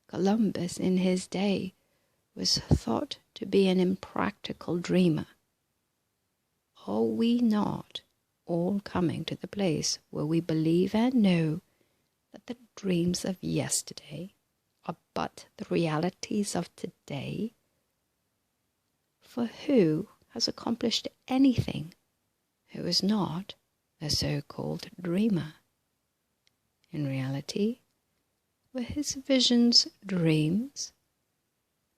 Columbus in his day was thought to be an impractical dreamer. Are we not all coming to the place where we believe and know that the dreams of yesterday are but the realities of today? For who has accomplished anything who is not a so-called dreamer? In reality, were his visions dreams?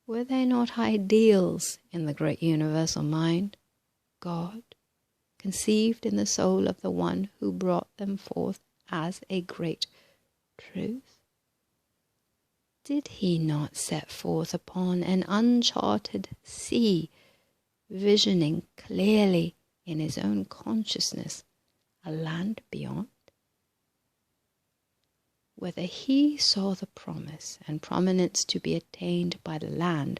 Were they not ideals in the great universal mind, God, conceived in the soul of the one who brought them forth as a great truth? Did he not set forth upon an uncharted sea, visioning clearly in his own consciousness a land beyond? Whether he saw the promise and prominence to be attained by the land,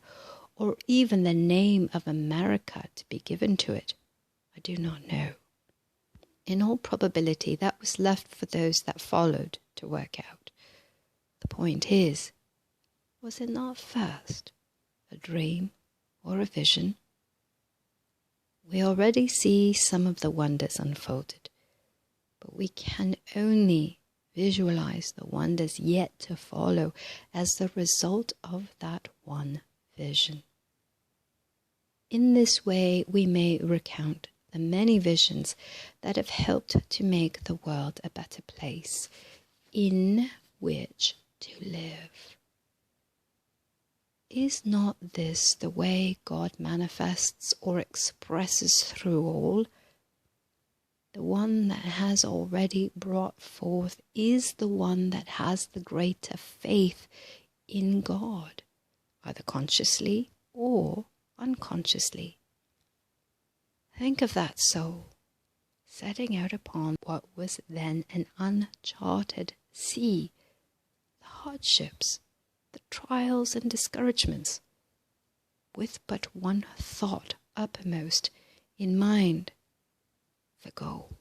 or even the name of America to be given to it, I do not know. In all probability, that was left for those that followed to work out. The point is, was it not first a dream or a vision? We already see some of the wonders unfolded, but we can only visualize the wonders yet to follow as the result of that one vision. In this way, we may recount the many visions that have helped to make the world a better place in which to live. Is not this the way God manifests or expresses through all? The one that has already brought forth is the one that has the greater faith in God, either consciously or unconsciously. Think of that soul setting out upon what was then an uncharted sea, the hardships, the trials and discouragements, with but one thought uppermost in mind, the goal.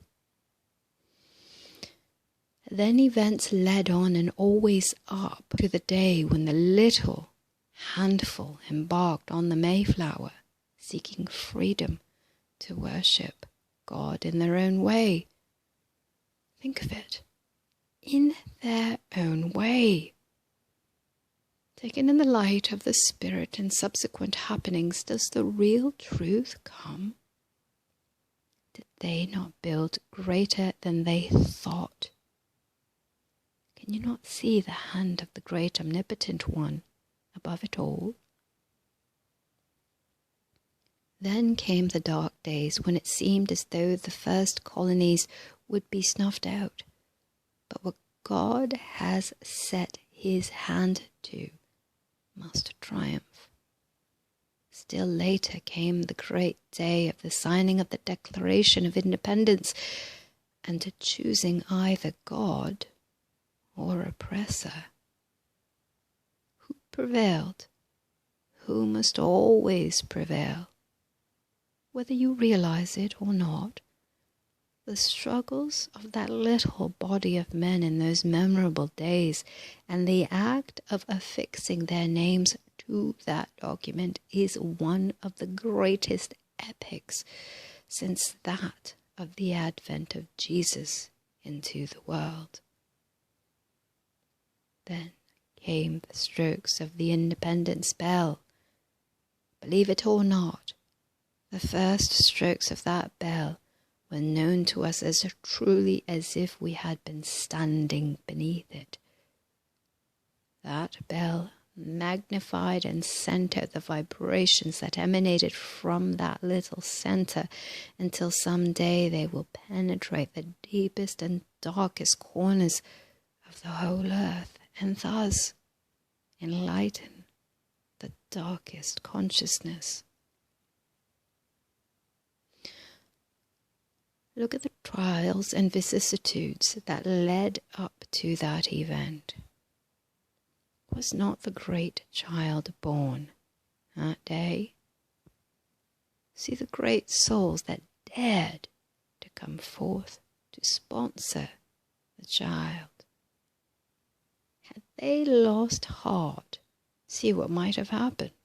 Then events led on and always up to the day when the little handful embarked on the Mayflower, seeking freedom to worship God in their own way. Think of it, in their own way. Taken in the light of the Spirit and subsequent happenings, does the real truth come? Did they not build greater than they thought? Can you not see the hand of the great omnipotent one above it all? Then came the dark days when it seemed as though the first colonies would be snuffed out. But what God has set his hand to must triumph. Still later came the great day of the signing of the Declaration of Independence, and to choosing either God or oppressor. Who prevailed? Who must always prevail? Whether you realize it or not, the struggles of that little body of men in those memorable days and the act of affixing their names to that document is one of the greatest epics since that of the advent of Jesus into the world. Then came the strokes of the independence bell. Believe it or not, the first strokes of that bell were known to us as truly as if we had been standing beneath it. That bell magnified and sent out the vibrations that emanated from that little center until some day they will penetrate the deepest and darkest corners of the whole earth and thus enlighten the darkest consciousness. Look at the trials and vicissitudes that led up to that event. Was not the great child born that day? See the great souls that dared to come forth to sponsor the child. Had they lost heart. See what might have happened.